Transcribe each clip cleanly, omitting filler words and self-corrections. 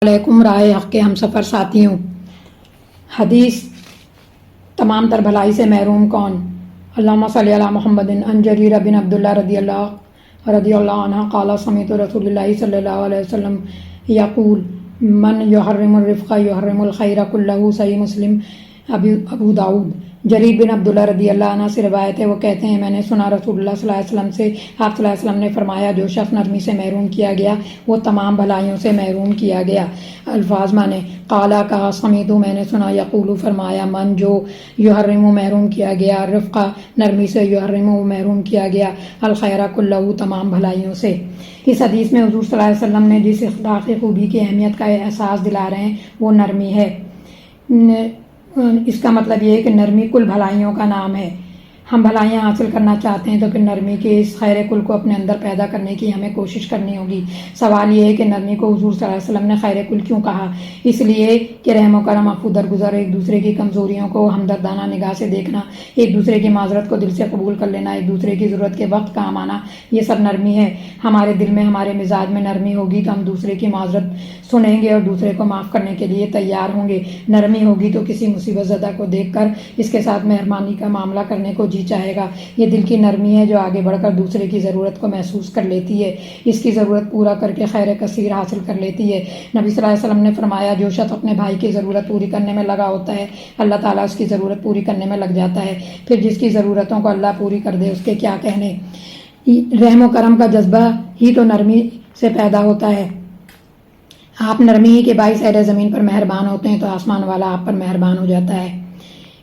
علیکم رائے حق کے ہم سفر ساتھیوں۔ حدیث تمام تر بھلائی سے محروم کون؟ اللہم صلی علی محمد عن جریر بن عبداللہ رضی اللہ عنہ قال سمعت رسول اللہ صلی اللہ علیہ وسلم یقول من یحرم الرفق یحرم الخیر کلہ، صحیح مسلم ابو داؤد۔ جریر بن عبداللہ رضی اللہ عنہ سے روایت ہے، وہ کہتے ہیں میں نے سنا رسول اللہ صلی اللہ علیہ وسلم سے، آپ صلی اللہ علیہ وسلم نے فرمایا جو شخص نرمی سے محروم کیا گیا وہ تمام بھلائیوں سے محروم کیا گیا۔ الفاظ مانے قالا کہا، سمیت میں نے سنا، یقول فرمایا، من جو یحرم محروم کیا گیا، رفقہ نرمی سے، یحرم محروم کیا گیا، الخیر کلہ تمام بھلائیوں سے۔ اس حدیث میں حضور صلی اللہ علیہ وسلم نے جس اخلاق خوبی کی اہمیت کا احساس دلا رہے ہیں وہ نرمی ہے۔ اس کا مطلب یہ ہے کہ نرمی کل بھلائیوں کا نام ہے۔ ہم بھلائیاں حاصل کرنا چاہتے ہیں تو پھر نرمی کے اس خیر کل کو اپنے اندر پیدا کرنے کی ہمیں کوشش کرنی ہوگی۔ سوال یہ ہے کہ نرمی کو حضور صلی اللہ علیہ وسلم نے خیر کل کیوں کہا؟ اس لیے کہ رحم و کرم، عفو درگزر، ایک دوسرے کی کمزوریوں کو ہمدردانہ نگاہ سے دیکھنا، ایک دوسرے کی معذرت کو دل سے قبول کر لینا، ایک دوسرے کی ضرورت کے وقت کام آنا، یہ سب نرمی ہے۔ ہمارے دل میں، ہمارے مزاج میں نرمی ہوگی تو ہم دوسرے کی معذرت سنیں گے اور دوسرے کو معاف کرنے کے لیے تیار ہوں گے۔ نرمی ہوگی تو کسی مصیبت زدہ کو دیکھ کر اس کے ساتھ مہربانی کا معاملہ کرنے کو جی چاہے گا۔ یہ دل کی نرمی ہے جو آگے بڑھ کر دوسرے کی ضرورت کو محسوس کر لیتی ہے، اس کی ضرورت پورا کر کے خیر کثیر حاصل کر لیتی ہے۔ نبی صلی اللہ علیہ وسلم نے فرمایا جو شخص اپنے بھائی کی ضرورت پوری کرنے میں لگا ہوتا ہے اللہ تعالیٰ اس کی ضرورت پوری کرنے میں لگ جاتا ہے۔ پھر جس کی ضرورتوں کو اللہ پوری کر دے اس کے کیا کہنے۔ رحم و کرم کا جذبہ ہی تو نرمی سے پیدا ہوتا ہے۔ آپ نرمی ہی کے باعث اہل زمین پر مہربان ہوتے ہیں تو آسمان والا آپ پر مہربان ہو جاتا ہے۔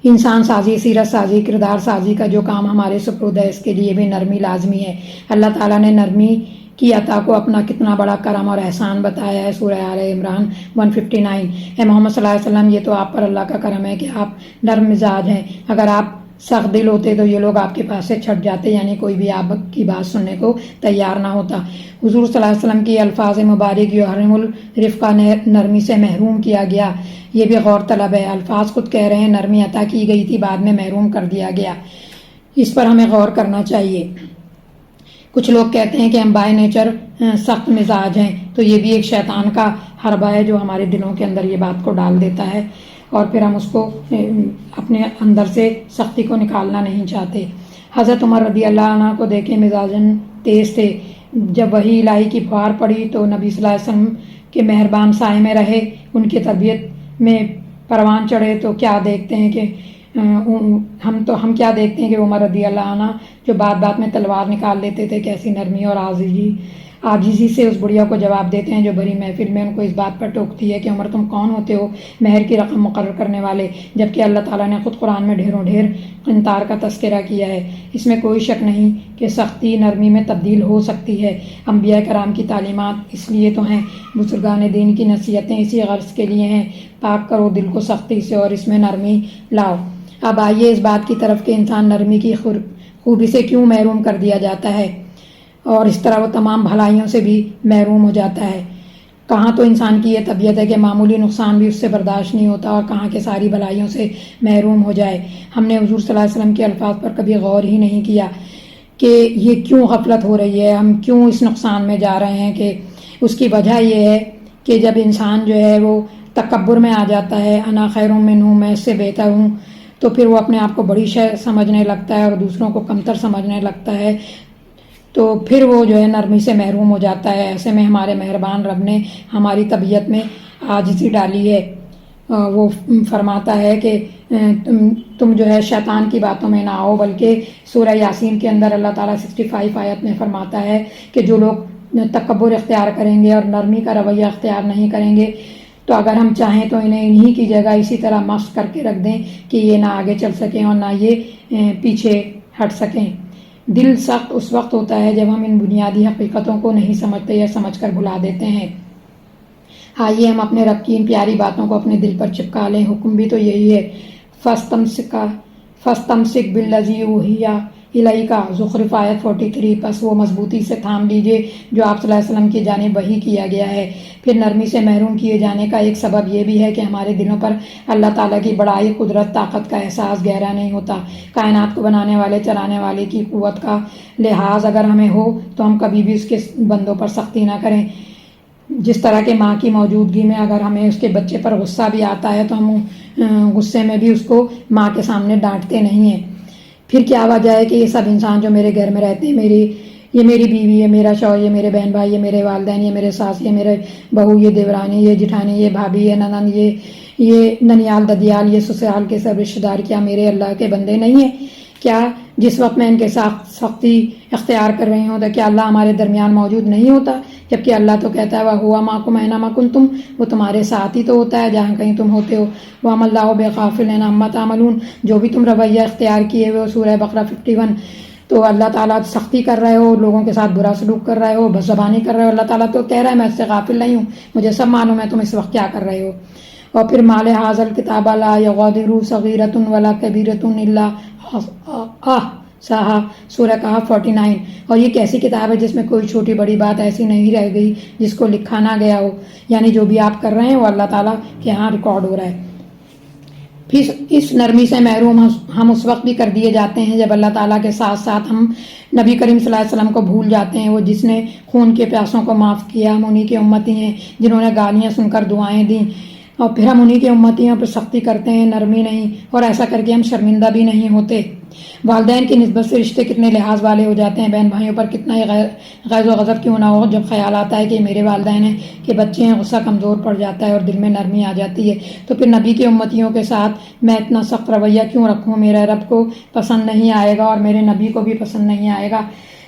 انسان سازی، سیرت سازی، کردار سازی کا جو کام ہمارے سپرد ہے اس کے لیے بھی نرمی لازمی ہے۔ اللہ تعالیٰ نے نرمی کی عطا کو اپنا کتنا بڑا کرم اور احسان بتایا ہے۔ سورہ آل عمران 159۔ اے محمد صلی اللہ علیہ وسلم، یہ تو آپ پر اللہ کا کرم ہے کہ آپ نرم مزاج ہیں۔ اگر آپ سخت دل ہوتے تو یہ لوگ آپ کے پاس سے چھٹ جاتے، یعنی کوئی بھی آپ کی بات سننے کو تیار نہ ہوتا۔ حضور صلی اللہ علیہ وسلم کی الفاظ مبارک یحرم الرفقہ، نرمی سے محروم کیا گیا، یہ بھی غور طلب ہے۔ الفاظ خود کہہ رہے ہیں نرمی عطا کی گئی تھی، بعد میں محروم کر دیا گیا، اس پر ہمیں غور کرنا چاہیے۔ کچھ لوگ کہتے ہیں کہ ہم بائی نیچر سخت مزاج ہیں، تو یہ بھی ایک شیطان کا حربہ ہے جو ہمارے دلوں کے اندر یہ بات کو ڈال دیتا ہے اور پھر ہم اس کو اپنے اندر سے سختی کو نکالنا نہیں چاہتے۔ حضرت عمر رضی اللہ عنہ کو دیکھیں مزاجن تیز تھے، جب وحی الہی کی پھوار پڑی تو نبی صلی اللہ علیہ وسلم کے مہربان سائے میں رہے، ان کی تربیت میں پروان چڑھے تو کیا دیکھتے ہیں کہ ہم کیا دیکھتے ہیں کہ عمر رضی اللہ عنہ جو بات بات میں تلوار نکال لیتے تھے، کیسی نرمی اور عاجزی سے اس بڑھیا کو جواب دیتے ہیں جو بڑی محفل میں ان کو اس بات پر ٹوکتی ہے کہ عمر تم کون ہوتے ہو مہر کی رقم مقرر کرنے والے، جبکہ اللہ تعالیٰ نے خود قرآن میں ڈھیروں ڈھیر قنطار کا تذکرہ کیا ہے۔ اس میں کوئی شک نہیں کہ سختی نرمی میں تبدیل ہو سکتی ہے۔ انبیاء کرام کی تعلیمات اس لیے تو ہیں، بزرگان دین کی نصیحتیں اسی غرض کے لیے ہیں، پاک کرو دل کو سختی سے اور اس میں نرمی لاؤ۔ اب آئیے اس بات کی طرف کہ انسان نرمی کی خوبی سے کیوں محروم کر دیا جاتا ہے اور اس طرح وہ تمام بھلائیوں سے بھی محروم ہو جاتا ہے۔ کہاں تو انسان کی یہ طبیعت ہے کہ معمولی نقصان بھی اس سے برداشت نہیں ہوتا اور کہاں کہ ساری بھلائیوں سے محروم ہو جائے۔ ہم نے حضور صلی اللہ علیہ وسلم کے الفاظ پر کبھی غور ہی نہیں کیا کہ یہ کیوں غفلت ہو رہی ہے، ہم کیوں اس نقصان میں جا رہے ہیں۔ کہ اس کی وجہ یہ ہے کہ جب انسان جو ہے وہ تکبر میں آ جاتا ہے، انا خیر منہ، میں اس سے بہتر ہوں، تو پھر وہ اپنے آپ کو بڑی شے سمجھنے لگتا ہے اور دوسروں کو کمتر سمجھنے لگتا ہے، تو پھر وہ جو ہے نرمی سے محروم ہو جاتا ہے۔ ایسے میں ہمارے مہربان رب نے ہماری طبیعت میں عاجزی ڈالی ہے۔ وہ فرماتا ہے کہ تم جو ہے شیطان کی باتوں میں نہ آؤ، بلکہ سورہ یاسین کے اندر اللہ تعالیٰ 65 آیت میں فرماتا ہے کہ جو لوگ تکبر اختیار کریں گے اور نرمی کا رویہ اختیار نہیں کریں گے تو اگر ہم چاہیں تو انہیں انہی کی جگہ اسی طرح مشق کر کے رکھ دیں کہ یہ نہ آگے چل سکیں اور نہ یہ پیچھے ہٹ سکیں۔ دل سخت اس وقت ہوتا ہے جب ہم ان بنیادی حقیقتوں کو نہیں سمجھتے یا سمجھ کر بھلا دیتے ہیں۔ آئیے ہم اپنے رب کی ان پیاری باتوں کو اپنے دل پر چپکا لیں۔ حکم بھی تو یہی ہے، فَاسْتَمْسِكْ بِالَّذِي أُوحِيَ إِلَيْكَ، زخرف آیت 43۔ پس وہ مضبوطی سے تھام لیجئے جو آپ صلی اللہ علیہ وسلم کی جانب وحی کیا گیا ہے۔ پھر نرمی سے محروم کیے جانے کا ایک سبب یہ بھی ہے کہ ہمارے دلوں پر اللہ تعالیٰ کی بڑائی، قدرت، طاقت کا احساس گہرا نہیں ہوتا۔ کائنات کو بنانے والے، چلانے والے کی قوت کا لحاظ اگر ہمیں ہو تو ہم کبھی بھی اس کے بندوں پر سختی نہ کریں، جس طرح کہ ماں کی موجودگی میں اگر ہمیں اس کے بچے پر غصہ بھی آتا ہے تو ہم غصے میں بھی اس کو ماں کے سامنے ڈانٹتے نہیں ہیں۔ پھر کیا وجہ ہے کہ یہ سب انسان جو میرے گھر میں رہتے ہیں، یہ میری بیوی ہے، میرا شوہر، یہ میرے بہن بھائی، یہ میرے والدین، یہ میرے ساس، یہ میرے بہو، یہ دیورانی، یہ جٹھانی، یہ بھابھی، یہ ننند، یہ ننیال ددیال، یہ سسرال کے سب رشتہ دار کیا میرے اللہ کے بندے نہیں ہیں؟ کیا جس وقت میں ان کے ساتھ سختی اختیار کر رہی ہوں تو کیا اللہ ہمارے درمیان موجود نہیں ہوتا؟ جبکہ اللہ تو کہتا ہے وَهُوَ مَعَكُمْ أَيْنَمَا كُنْتُمْ، وہ تمہارے ساتھ ہی تو ہوتا ہے جہاں کہیں تم ہوتے ہو۔ وَمَا اللَّهُ بِغَافِلٍ عَمَّا تَعْمَلُونَ، جو بھی تم رویہ اختیار کیے ہوئے سورہ بقرہ 51، تو اللہ تعالیٰ سختی کر رہے ہو، لوگوں کے ساتھ برا سلوک کر رہے ہو، بد زبانی کر رہے ہو، اللہ تعالیٰ تو کہہ رہا ہے میں اس سے غافل نہیں ہوں، مجھے سب معلوم ہے تم اس وقت کیا کر رہے ہو۔ اور پھر مال حاضر الکتاب لا یغادر صغیرۃ ولا کبیرۃ الا احصاها، سورہ کہف 49۔ اور یہ کیسی کتاب ہے جس میں کوئی چھوٹی بڑی بات ایسی نہیں رہ گئی جس کو لکھا نہ گیا ہو، یعنی جو بھی آپ کر رہے ہیں وہ اللہ تعالیٰ کے ہاں ریکارڈ ہو رہا ہے۔ پھر اس نرمی سے محروم ہم اس وقت بھی کر دیے جاتے ہیں جب اللہ تعالیٰ کے ساتھ ساتھ ہم نبی کریم صلی اللہ علیہ وسلم کو بھول جاتے ہیں، وہ جس نے خون کے پیاسوں کو معاف کیا، ہم انہی کے امتی ہیں جنہوں نے گالیاں سن کر دعائیں دیں، اور پھر ہم انہی کے امتی ہیں پر سختی کرتے ہیں، نرمی نہیں، اور ایسا کر کے ہم شرمندہ بھی نہیں ہوتے۔ والدین کی نسبت سے رشتے کتنے لحاظ والے ہو جاتے ہیں، بہن بھائیوں پر کتنا ہی غیظ و غضب کیوں نہ ہو، جب خیال آتا ہے کہ میرے والدین ہیں کہ بچے ہیں، غصہ کمزور پڑ جاتا ہے اور دل میں نرمی آ جاتی ہے۔ تو پھر نبی کے امتیوں کے ساتھ میں اتنا سخت رویہ کیوں رکھوں؟ میرے رب کو پسند نہیں آئے گا اور میرے نبی کو بھی پسند نہیں آئے گا۔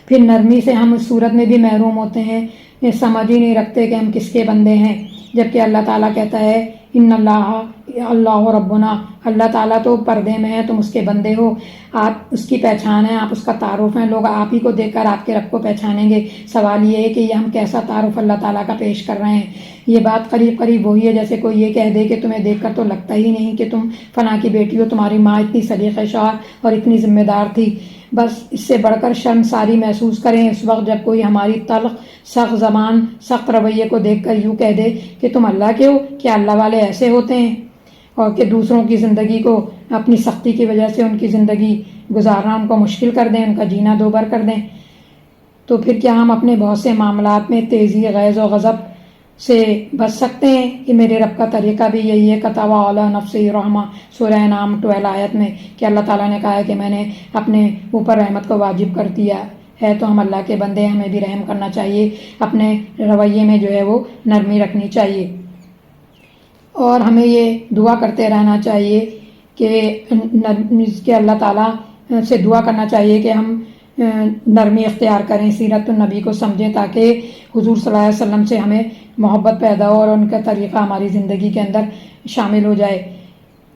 پھر نرمی سے ہم اس صورت میں بھی محروم ہوتے ہیں، یہ سمجھ ہی نہیں رکھتے کہ ہم کس کے بندے ہیں، جبکہ اللہ تعالیٰ کہتا ہے ان اللہ ربنا، اللہ تعالیٰ تو پردے میں ہے، تم اس کے بندے ہو، آپ اس کی پہچان ہیں، آپ اس کا تعارف ہیں، لوگ آپ ہی کو دیکھ کر آپ کے رب کو پہچانیں گے۔ سوال یہ ہے کہ یہ ہم کیسا تعارف اللہ تعالیٰ کا پیش کر رہے ہیں؟ یہ بات قریب قریب وہی ہے جیسے کوئی یہ کہہ دے کہ تمہیں دیکھ کر تو لگتا ہی نہیں کہ تم فلاں کی بیٹی ہو، تمہاری ماں اتنی سلیقہ شعر اور اتنی ذمہ دار تھی۔ بس اس سے بڑھ کر شرمساری محسوس کریں اس وقت جب کوئی ہماری تلخ سخت زبان سخت رویے کو دیکھ کر یوں کہہ دے کہ تم اللہ کے ہو، کیا اللہ والے ایسے ہوتے ہیں؟ اور کہ دوسروں کی زندگی کو اپنی سختی کی وجہ سے ان کی زندگی گزارنا ان کو مشکل کر دیں، ان کا جینا دوبر کر دیں۔ تو پھر کیا ہم اپنے بہت سے معاملات میں تیزی، غیظ و غضب سے بچ سکتے ہیں؟ کہ میرے رب کا طریقہ بھی یہی ہے، کتب علی نفسہ رحمہ، سورہ انعام 12 آیت میں، کہ اللہ تعالیٰ نے کہا ہے کہ میں نے اپنے اوپر رحمت کو واجب کر دیا ہے۔ تو ہم اللہ کے بندے، ہمیں بھی رحم کرنا چاہیے، اپنے رویے میں جو ہے وہ نرمی رکھنی چاہیے، اور ہمیں یہ دعا کرتے رہنا چاہیے کہ اللہ تعالیٰ سے دعا کرنا چاہیے کہ ہم نرمی اختیار کریں، سیرت النبی کو سمجھیں، تاکہ حضور صلی اللہ علیہ وسلم سے ہمیں محبت پیدا ہو اور ان کا طریقہ ہماری زندگی کے اندر شامل ہو جائے۔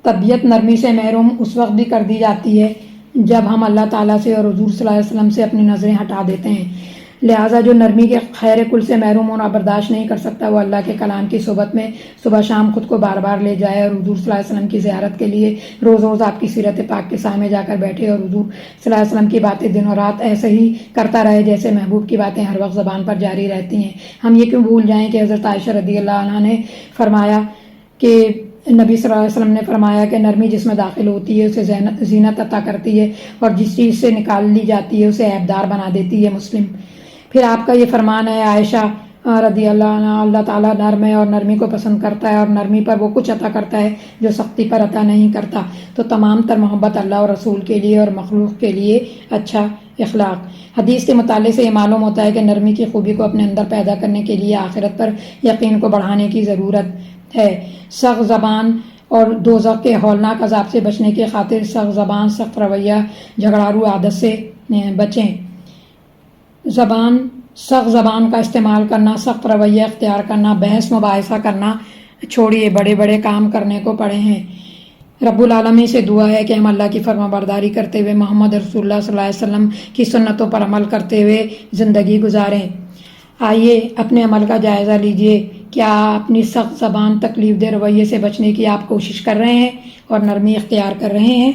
طبیعت نرمی سے محروم اس وقت بھی کر دی جاتی ہے جب ہم اللہ تعالیٰ سے اور حضور صلی اللہ علیہ وسلم سے اپنی نظریں ہٹا دیتے ہیں۔ لہٰذا جو نرمی کے خیر کل سے محروم ہونا برداشت نہیں کر سکتا، وہ اللہ کے کلام کی صحبت میں صبح شام خود کو بار بار لے جائے اور حضور صلی اللہ علیہ وسلم کی زیارت کے لیے روز روز آپ کی سیرت پاک کے سامنے جا کر بیٹھے اور حضور صلی اللہ علیہ وسلم کی باتیں دن اور رات ایسے ہی کرتا رہے جیسے محبوب کی باتیں ہر وقت زبان پر جاری رہتی ہیں۔ ہم یہ کیوں بھول جائیں کہ حضرت عائشہ رضی اللہ عنہا نے فرمایا کہ نبی صلی اللہ علیہ وسلم نے فرمایا کہ نرمی جس میں داخل ہوتی ہے اسے زینت عطا کرتی ہے، اور جس چیز سے نکال لی جاتی ہے اسے عیبدار بنا دیتی ہے۔ مسلم۔ پھر آپ کا یہ فرمان ہے عائشہ رضی اللہ عنہ، اللہ تعالیٰ نرم ہے اور نرمی کو پسند کرتا ہے، اور نرمی پر وہ کچھ عطا کرتا ہے جو سختی پر عطا نہیں کرتا۔ تو تمام تر محبت اللہ اور رسول کے لیے اور مخلوق کے لیے اچھا اخلاق۔ حدیث کے مطالعے سے یہ معلوم ہوتا ہے کہ نرمی کی خوبی کو اپنے اندر پیدا کرنے کے لیے آخرت پر یقین کو بڑھانے کی ضرورت ہے۔ سخت زبان اور دوزخ کے ہولناک عذاب سے بچنے کی خاطر سخت زبان، سخت رویہ، جھگڑالو عادت سے بچیں۔ سخت زبان کا استعمال کرنا، سخت رویہ اختیار کرنا، بحث مباحثہ کرنا چھوڑیے، بڑے بڑے کام کرنے کو پڑے ہیں۔ رب العالمین سے دعا ہے کہ ہم اللہ کی فرما برداری کرتے ہوئے محمد رسول اللہ صلی اللہ علیہ وسلم کی سنتوں پر عمل کرتے ہوئے زندگی گزاریں۔ آئیے اپنے عمل کا جائزہ لیجئے، کیا اپنی سخت زبان، تکلیف دہ رویے سے بچنے کی آپ کوشش کر رہے ہیں اور نرمی اختیار کر رہے ہیں؟